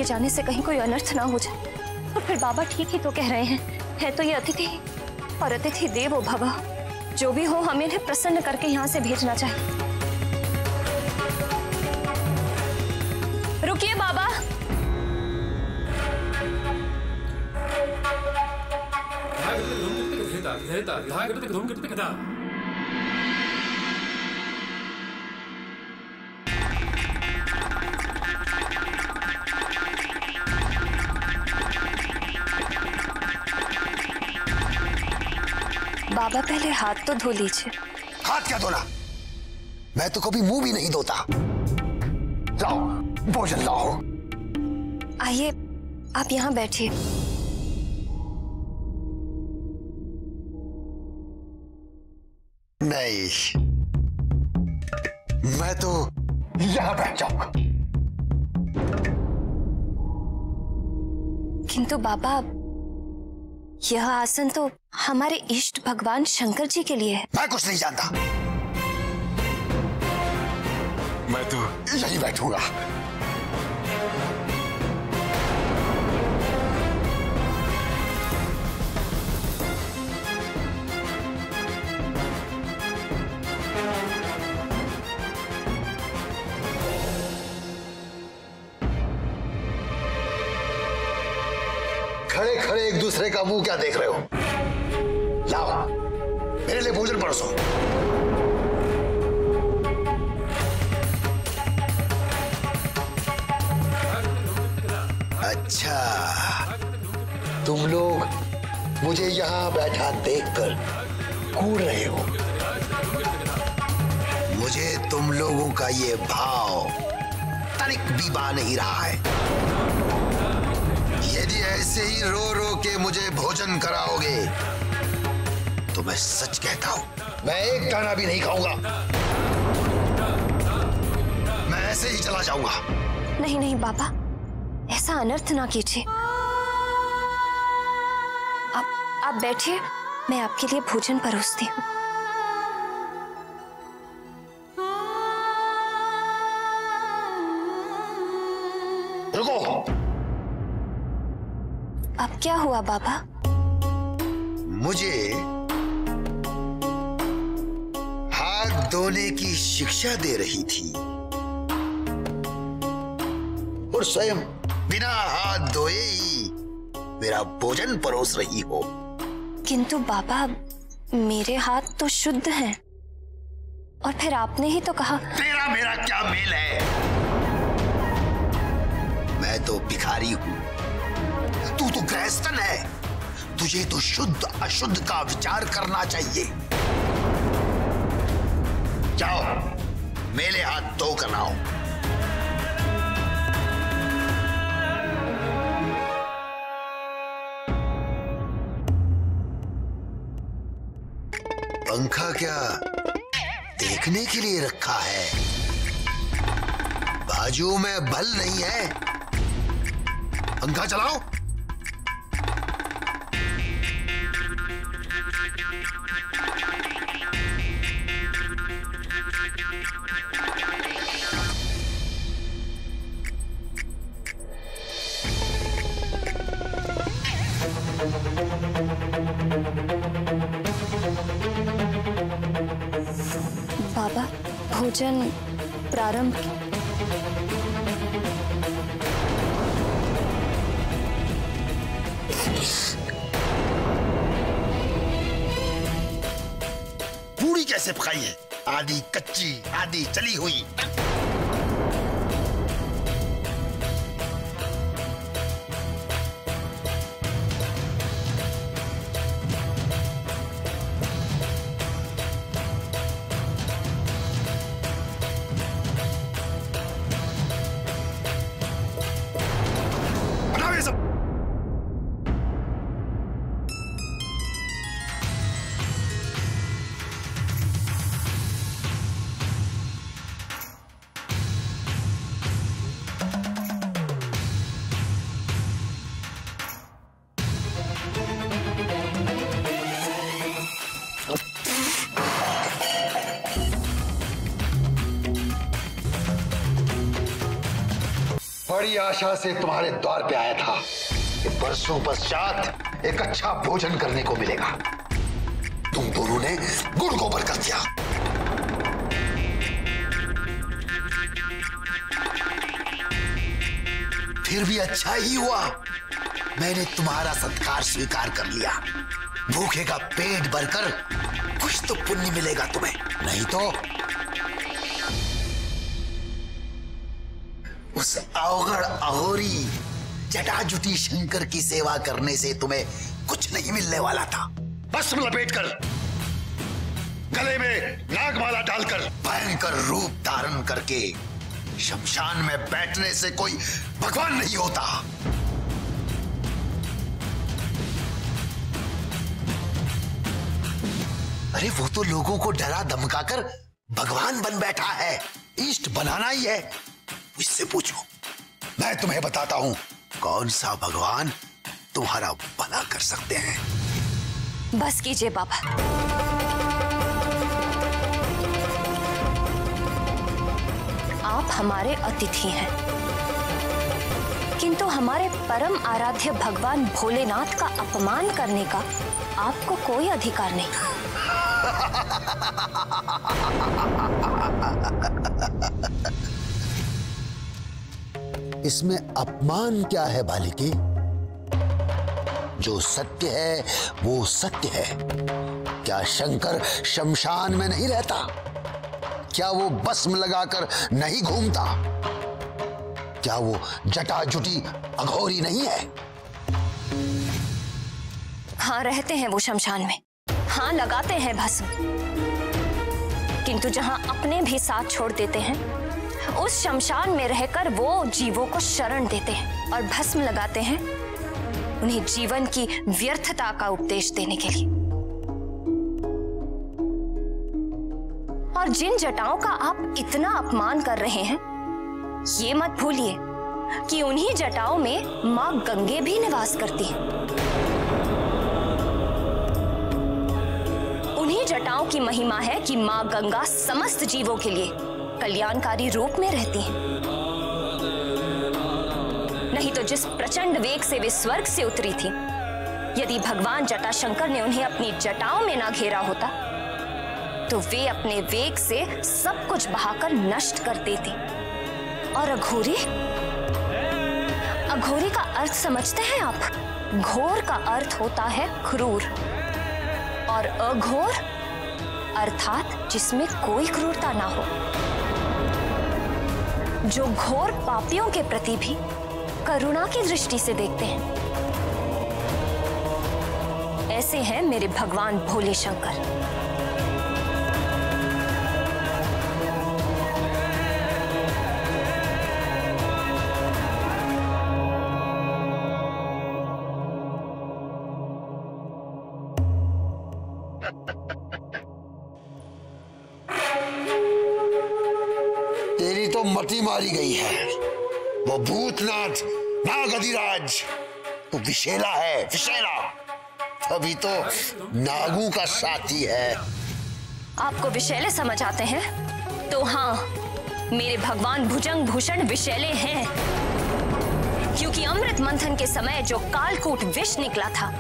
के जाने से कहीं कोई अनर्थ ना हो जाए। और फिर बाबा ठीक ही तो कह रहे हैं, है तो ये अतिथि और अतिथि देवो भव। जो भी हो, हमें इन्हें प्रसन्न करके यहाँ से भेजना चाहिए। रुकिए बाबा। बाबा पहले हाथ तो धो लीजिए। हाथ क्या धोना? मैं तो कभी मुंह भी नहीं धोता। लाओ भोजन लाओ। आइए आप यहाँ बैठिए। नहीं, मैं तो यहाँ बैठ जाऊंगा। किंतु बाबा, यह आसन तो हमारे इष्ट भगवान शंकर जी के लिए है। मैं कुछ नहीं जानता। मैं तो यहीं बैठूंगा। खड़े खड़े एक दूसरे का मुंह क्या देख रहे हो? लाओ मेरे लिए भोजन परोसो। अच्छा, तुम लोग मुझे यहां बैठा देखकर कूद रहे हो। मुझे तुम लोगों का ये भाव तनिक भी बा नहीं रहा है। यदि ऐसे ही रो रो के मुझे भोजन कराओगे तो मैं सच कहता हूं, मैं एक दाना भी नहीं खाऊंगा। मैं ऐसे ही चला जाऊंगा। नहीं नहीं बाबा, ऐसा अनर्थ ना कीजिए। आप बैठिए, मैं आपके लिए भोजन परोसती हूँ। रुको। अब क्या हुआ बाबा? मुझे हाथ धोने की शिक्षा दे रही थी और स्वयं बिना हाथ धोए ही मेरा भोजन परोस रही हो। किंतु बाबा, मेरे हाथ तो शुद्ध हैं। और फिर आपने ही तो कहा। तेरा मेरा क्या मेल है? मैं तो भिखारी हूं, तू तो गृहस्थन है। तुझे तो शुद्ध अशुद्ध का विचार करना चाहिए। जाओ मेरे हाथ धो कर आओ। पंखा क्या देखने के लिए रखा है? बाजू में बल नहीं है। पंखा चलाओ। बाबा, भोजन प्रारंभ। पूरी कैसे पकाई है? आधी कच्ची आधी चली हुई। बड़ी आशा से तुम्हारे द्वार पे आया था कि बरसों पश्चात एक अच्छा भोजन करने को मिलेगा। तुम दोनों ने गुड़ गोबर कर दिया। फिर भी अच्छा ही हुआ, मैंने तुम्हारा सत्कार स्वीकार कर लिया। भूखे का पेट भरकर कुछ तो पुण्य मिलेगा तुम्हें, नहीं तो उस अवगढ़ अघोरी जटाजुटी शंकर की सेवा करने से तुम्हें कुछ नहीं मिलने वाला था। भस्म लपेटकर, गले में नागमाला डालकर, भयंकर रूप धारण करके शमशान में बैठने से कोई भगवान नहीं होता। अरे वो तो लोगों को डरा धमकाकर भगवान बन बैठा है, इष्ट बनाना ही है। इससे पूछो, मैं तुम्हें बताता हूं कौन सा भगवान तुम्हारा भला कर सकते हैं। बस कीजिए बाबा। आप हमारे अतिथि हैं, किंतु हमारे परम आराध्य भगवान भोलेनाथ का अपमान करने का आपको कोई अधिकार नहीं। इसमें अपमान क्या है बालिके? जो सत्य है वो सत्य है। क्या शंकर शमशान में नहीं रहता? क्या वो भस्म लगाकर नहीं घूमता? क्या वो जटाजुटी अघोरी नहीं है? हाँ, रहते हैं वो शमशान में। हाँ, लगाते हैं भस्म, किंतु जहां अपने भी साथ छोड़ देते हैं उस शमशान में रहकर वो जीवों को शरण देते हैं और भस्म लगाते हैं उन्हें जीवन की व्यर्थता का उपदेश देने के लिए। और जिन जटाओं का आप इतना अपमान कर रहे हैं, ये मत भूलिए कि उन्हीं जटाओं में मां गंगे भी निवास करती हैं। उन्हीं जटाओं की महिमा है कि मां गंगा समस्त जीवों के लिए कल्याणकारी रूप में रहती हैं। नहीं तो जिस प्रचंड वेग से वे स्वर्ग से उतरी थी, यदि भगवान जटाशंकर ने उन्हें अपनी जटाओं में ना घेरा होता तो वे अपने वेग से सब कुछ बहाकर नष्ट कर देती। और अघोरी, अघोरी का अर्थ समझते हैं आप? घोर का अर्थ होता है क्रूर, और अघोर अर्थात जिसमें कोई क्रूरता ना हो, जो घोर पापियों के प्रति भी करुणा की दृष्टि से देखते हैं। ऐसे हैं मेरे भगवान भोले शंकर। तेरी तो मति मारी गई है। वो भूतनाथ नागधिराज तो विशेला है, विशेला। अभी तो नागू का साथी है। आपको विशैले समझ आते हैं? तो हाँ, मेरे भगवान भुजंग भूषण विशैले हैं, क्योंकि अमृत मंथन के समय जो कालकूट विष निकला था,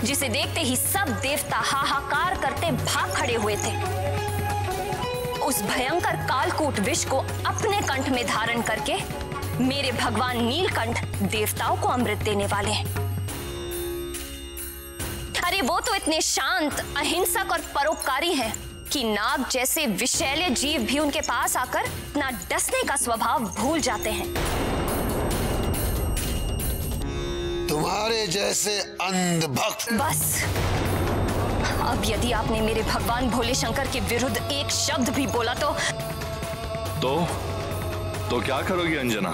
जिसे देखते ही सब देवता हाहाकार करते भाग खड़े हुए थे, उस भयंकर कालकूट विष को अपने कंठ में धारण करके मेरे भगवान नीलकंठ देवताओं को अमृत देने वाले हैं। अरे वो तो इतने शांत, अहिंसक और परोपकारी हैं कि नाग जैसे विषैले जीव भी उनके पास आकर अपना डसने का स्वभाव भूल जाते हैं। तुम्हारे जैसे अंधभक्त। बस, अब यदि आपने मेरे भगवान भोले शंकर के विरुद्ध एक शब्द भी बोला तो क्या करोगी अंजना?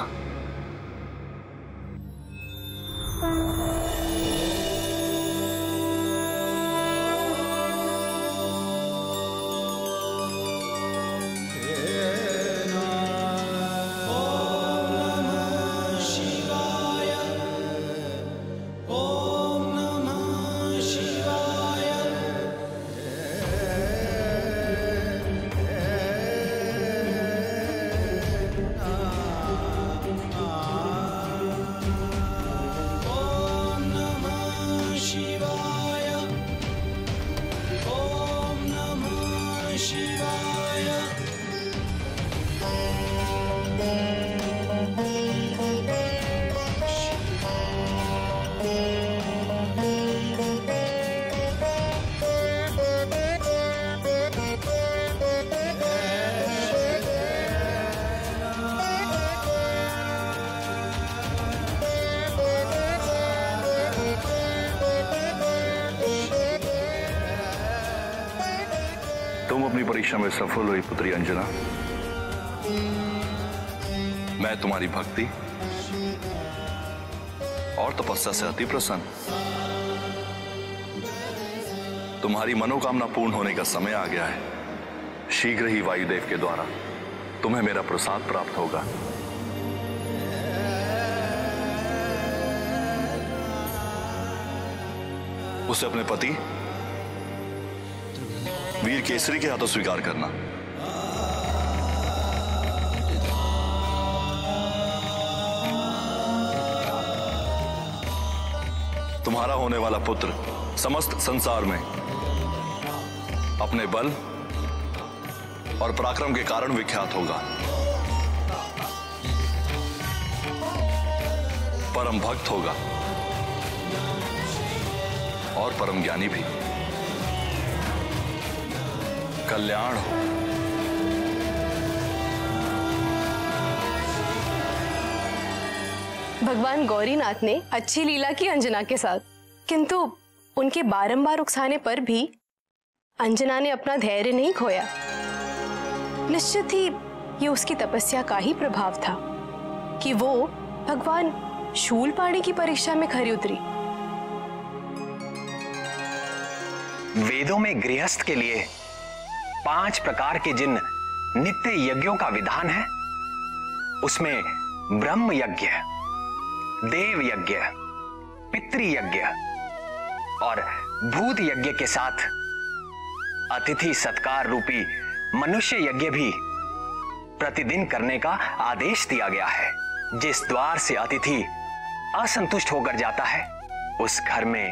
तुम अपनी परीक्षा में सफल हुई पुत्री अंजना। मैं तुम्हारी भक्ति और तपस्या से अति प्रसन्न। तुम्हारी मनोकामना पूर्ण होने का समय आ गया है। शीघ्र ही वायुदेव के द्वारा तुम्हें मेरा प्रसाद प्राप्त होगा। उसे अपने पति वीर केसरी के हाथों स्वीकार करना। तुम्हारा होने वाला पुत्र समस्त संसार में अपने बल और पराक्रम के कारण विख्यात होगा। परम भक्त होगा और परम ज्ञानी भी। कल्याण हो। भगवान गौरीनाथ ने अच्छी लीला की अंजना के साथ, किंतु उनके बारंबार उकसाने पर भी अंजना ने अपना धैर्य नहीं खोया। निश्चित ही ये उसकी तपस्या का ही प्रभाव था कि वो भगवान शूलपाणी की परीक्षा में खरी उतरी। वेदों में गृहस्थ के लिए 5 प्रकार के जिन नित्य यज्ञों का विधान है, उसमें ब्रह्म यज्ञ, देव यज्ञ, पितृ यज्ञ और भूत यज्ञ के साथ अतिथि सत्कार रूपी मनुष्य यज्ञ भी प्रतिदिन करने का आदेश दिया गया है। जिस द्वार से अतिथि असंतुष्ट होकर जाता है, उस घर में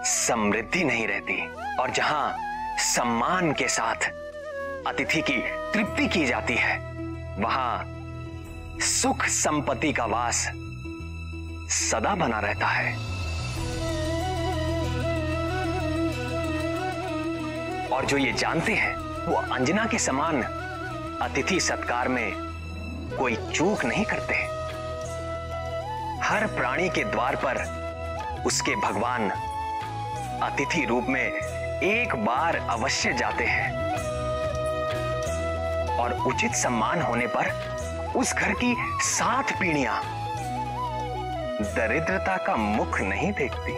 समृद्धि नहीं रहती, और जहां सम्मान के साथ अतिथि की तृप्ति की जाती है, वहां सुख संपत्ति का वास सदा बना रहता है। और जो ये जानते हैं, वो अंजना के समान अतिथि सत्कार में कोई चूक नहीं करते। हर प्राणी के द्वार पर उसके भगवान अतिथि रूप में एक बार अवश्य जाते हैं, और उचित सम्मान होने पर उस घर की 7 पीढ़ियां दरिद्रता का मुख नहीं देखती।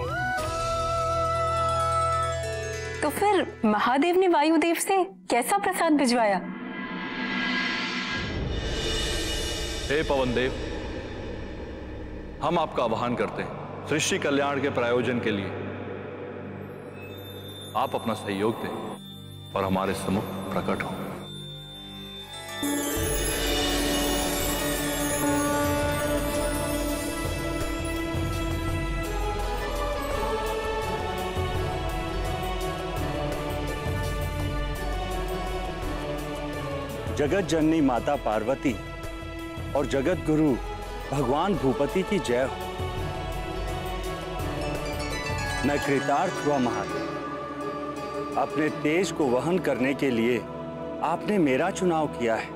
तो फिर महादेव ने वायुदेव से कैसा प्रसाद भिजवाया? हे पवनदेव, हम आपका आह्वान करते हैं सृष्टि कल्याण के प्रायोजन के लिए आप अपना सहयोग दें और हमारे सम्मुख प्रकट हो। जगत जननी माता पार्वती और जगत गुरु भगवान भूपति की जय हो। मैं कृतार्थ हुआ महादेव। अपने तेज को वहन करने के लिए आपने मेरा चुनाव किया है।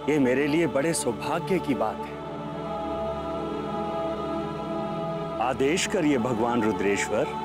ये मेरे लिए बड़े सौभाग्य की बात है। आदेश करिए भगवान रुद्रेश्वर।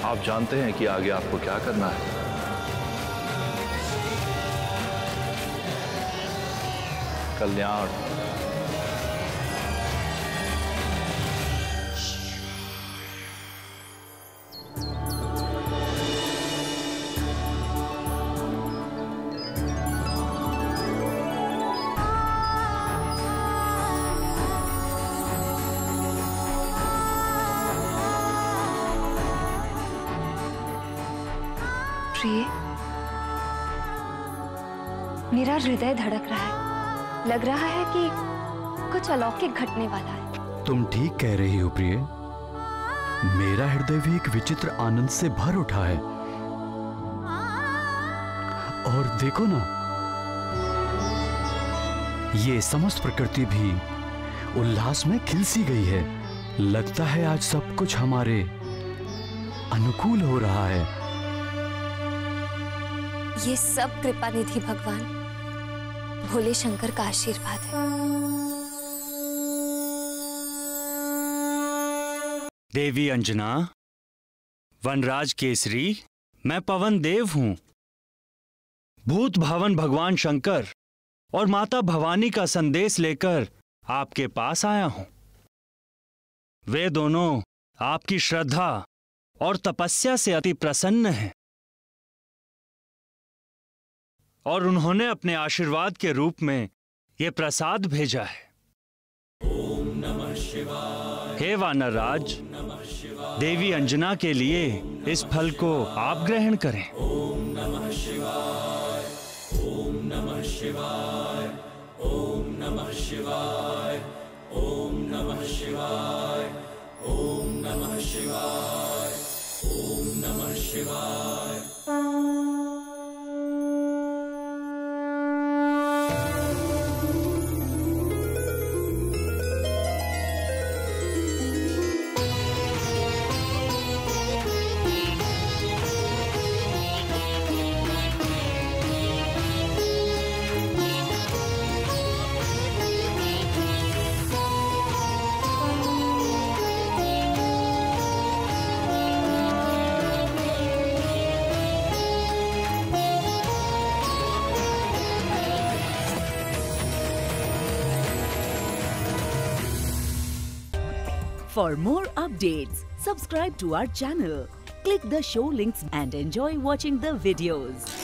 आप जानते हैं कि आगे आपको क्या करना है। कल्याण। प्रिय, मेरा हृदय धड़क रहा है। लग रहा है कि कुछ अलौकिक घटने वाला है। तुम ठीक कह रही हो प्रिय। मेरा हृदय भी एक विचित्र आनंद से भर उठा है। और देखो ना, ये समस्त प्रकृति भी उल्लास में खिल सी गई है। लगता है आज सब कुछ हमारे अनुकूल हो रहा है। ये सब कृपा निधि भगवान भोले शंकर का आशीर्वाद है। देवी अंजना, वनराज केसरी, मैं पवन देव हूं। भूत भावन भगवान शंकर और माता भवानी का संदेश लेकर आपके पास आया हूं। वे दोनों आपकी श्रद्धा और तपस्या से अति प्रसन्न हैं और उन्होंने अपने आशीर्वाद के रूप में यह प्रसाद भेजा है। ओम नमः शिवाय। हे वानर राज, देवी अंजना के लिए इस फल को आप ग्रहण करें। ओम नमः शिवाय, ओम नमः शिवाय, ओम नमः शिवाय, ओम नमः शिवाय, ओम नमः शिवाय, ओम नमः शिवाय। For more updates, subscribe to our channel, click the show links and enjoy watching the videos.